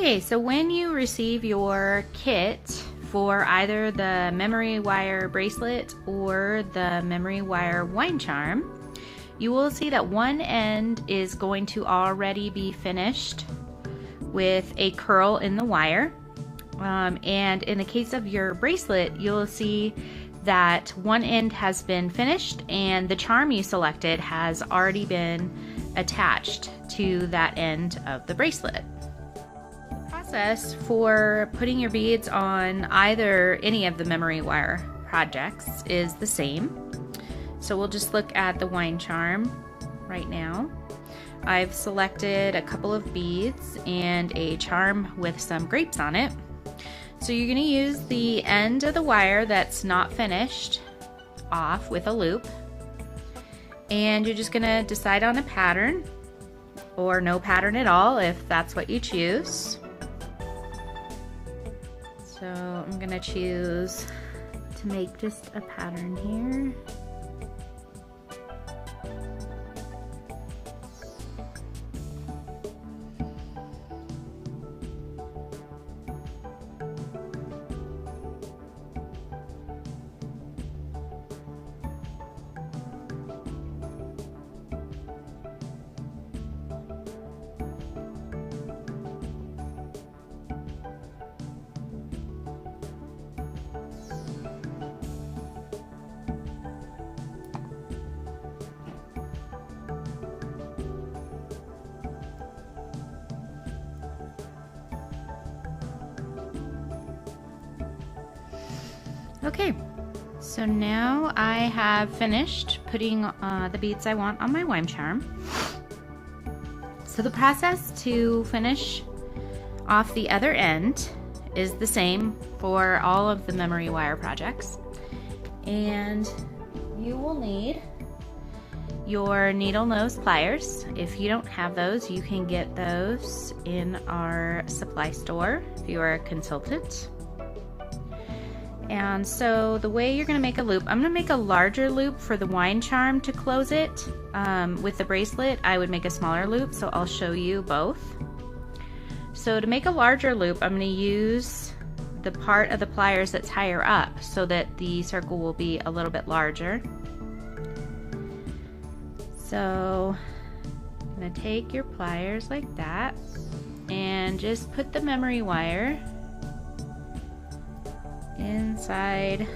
Okay, so when you receive your kit for either the memory wire bracelet or the memory wire wine charm, you will see that one end is going to already be finished with a curl in the wire. And in the case of your bracelet, you'll see that one end has been finished and the charm you selected has already been attached to that end of the bracelet. The process for putting your beads on either any of the memory wire projects is the same. So we'll just look at the wine charm right now. I've selected a couple of beads and a charm with some grapes on it. So you're going to use the end of the wire that's not finished off with a loop, and you're just going to decide on a pattern or no pattern at all if that's what you choose. So I'm going to choose to make just a pattern here. Okay, so now I have finished putting the beads I want on my wine charm. So the process to finish off the other end is the same for all of the memory wire projects. And you will need your needle nose pliers. If you don't have those, you can get those in our supply store if you are a consultant. And so the way you're going to make a loop, I'm going to make a larger loop for the wine charm to close it. With the bracelet, I would make a smaller loop, so I'll show you both. So to make a larger loop, I'm going to use the part of the pliers that's higher up so that the circle will be a little bit larger. So I'm going to take your pliers like that and just put the memory wire inside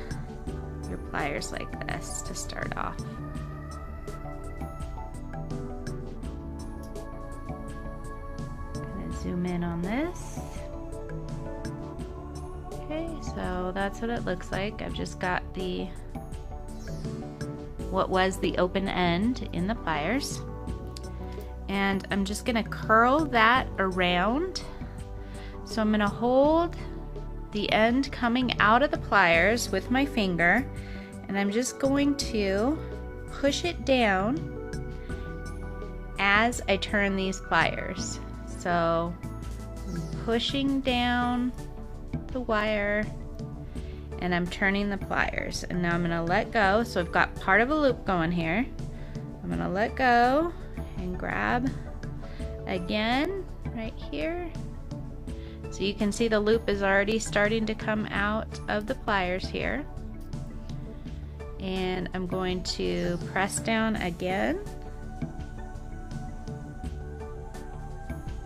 your pliers like this to start off. I'm gonna zoom in on this. Okay, so that's what it looks like. I've just got what was the open end in the pliers, and I'm just gonna curl that around. So I'm gonna hold the end coming out of the pliers with my finger, and I'm just going to push it down as I turn these pliers. So I'm pushing down the wire and I'm turning the pliers, and now I'm going to let go. So I've got part of a loop going here. I'm going to let go and grab again right here. So you can see the loop is already starting to come out of the pliers here. And I'm going to press down again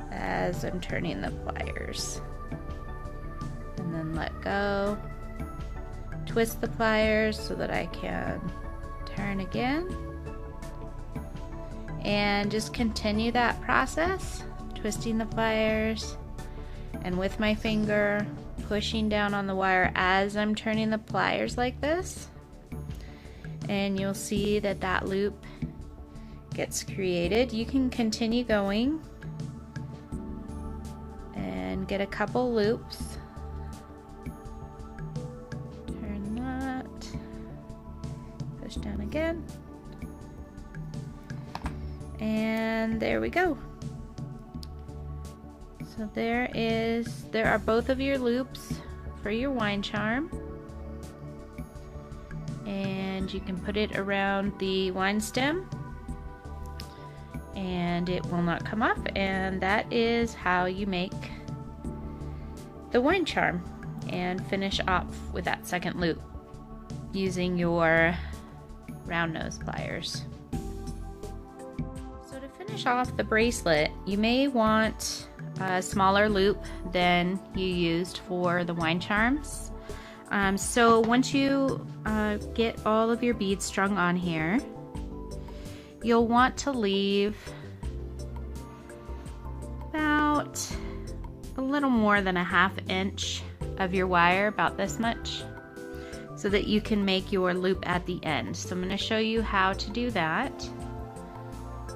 as I'm turning the pliers. And then let go. Twist the pliers so that I can turn again. And just continue that process, twisting the pliers. And with my finger pushing down on the wire as I'm turning the pliers like this, and you'll see that that loop gets created. You can continue going and get a couple loops. Turn that, push down again, and there we go. So there are both of your loops for your wine charm, and you can put it around the wine stem and it will not come off, and that is how you make the wine charm and finish off with that second loop using your round nose pliers. So to finish off the bracelet, you may want a smaller loop than you used for the wine charms. So once you get all of your beads strung on here, you'll want to leave about a little more than a 1/2 inch of your wire, about this much, so that you can make your loop at the end. So I'm going to show you how to do that.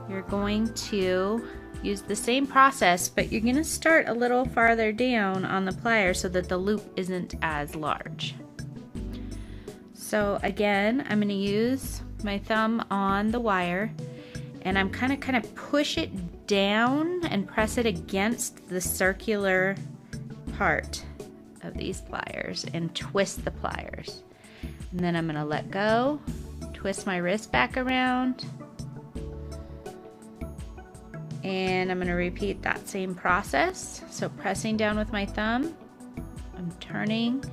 You're going to use the same process, but you're going to start a little farther down on the pliers so that the loop isn't as large. So again, I'm going to use my thumb on the wire, and I'm kind of push it down and press it against the circular part of these pliers and twist the pliers. And then I'm going to let go, twist my wrist back around, and I'm going to repeat that same process. So pressing down with my thumb, I'm turning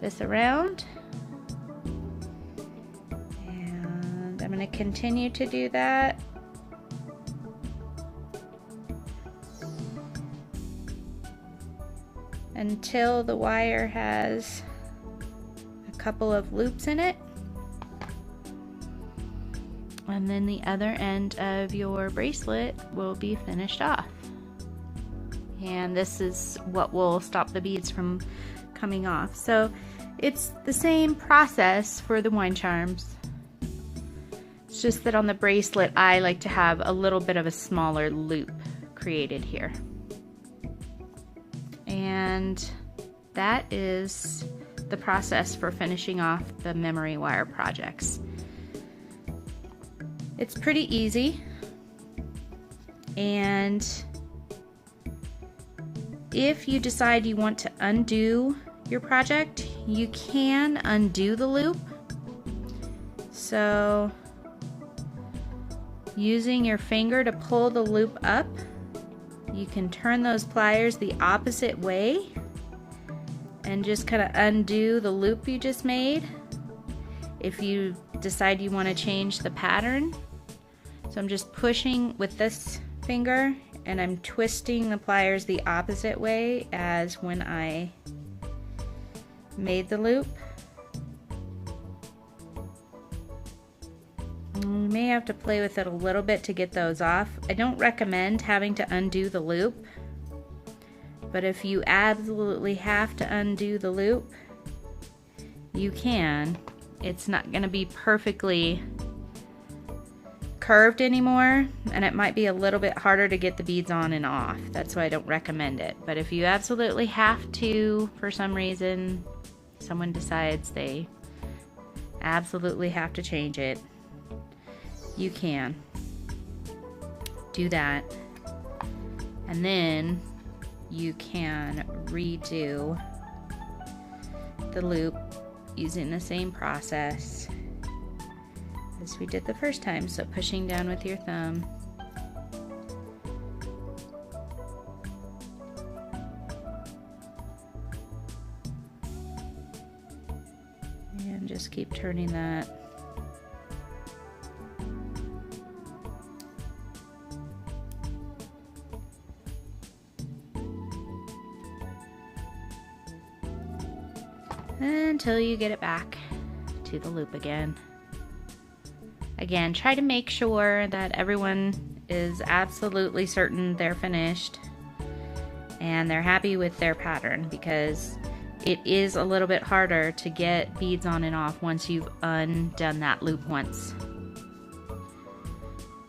this around, and I'm going to continue to do that until the wire has a couple of loops in it. And then the other end of your bracelet will be finished off. And this is what will stop the beads from coming off. So it's the same process for the wine charms. It's just that on the bracelet I like to have a little bit of a smaller loop created here. And that is the process for finishing off the memory wire projects. It's pretty easy, and if you decide you want to undo your project, you can undo the loop. So using your finger to pull the loop up, you can turn those pliers the opposite way and just kind of undo the loop you just made if you decide you want to change the pattern. So I'm just pushing with this finger and I'm twisting the pliers the opposite way as when I made the loop. You may have to play with it a little bit to get those off. I don't recommend having to undo the loop, but if you absolutely have to undo the loop, you can. It's not going to be perfectly curved anymore, and it might be a little bit harder to get the beads on and off. That's why I don't recommend it. But if you absolutely have to, for some reason, someone decides they absolutely have to change it, you can do that, and then you can redo the loop using the same process as we did the first time. So pushing down with your thumb, and just keep turning that. Until you get it back to the loop again. Again, try to make sure that everyone is absolutely certain they're finished and they're happy with their pattern, because it is a little bit harder to get beads on and off once you've undone that loop once.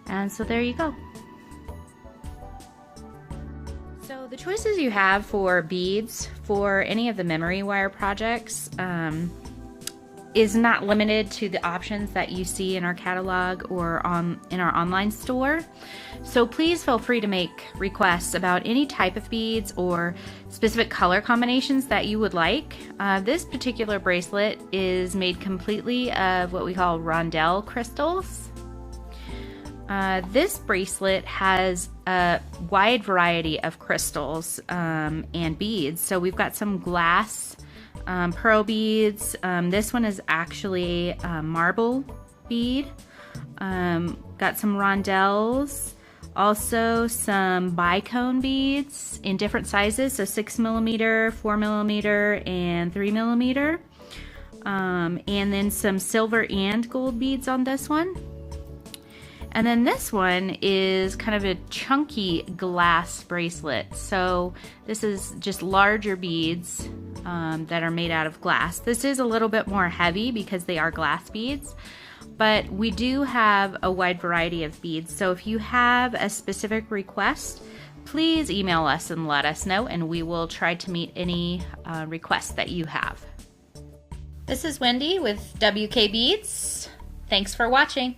And so there you go. So the choices you have for beads for any of the memory wire projects is not limited to the options that you see in our catalog or in our online store. So please feel free to make requests about any type of beads or specific color combinations that you would like. This particular bracelet is made completely of what we call rondelle crystals, This bracelet has a wide variety of crystals and beads. So we've got some glass pearl beads. This one is actually a marble bead. Got some rondelles. Also some bicone beads in different sizes, so 6mm, 4mm, and 3mm. And then some silver and gold beads on this one. And then this one is kind of a chunky glass bracelet. So this is just larger beads that are made out of glass. This is a little bit more heavy because they are glass beads, but we do have a wide variety of beads. So if you have a specific request, please email us and let us know, and we will try to meet any requests that you have. This is Wendy with WK Beads. Thanks for watching.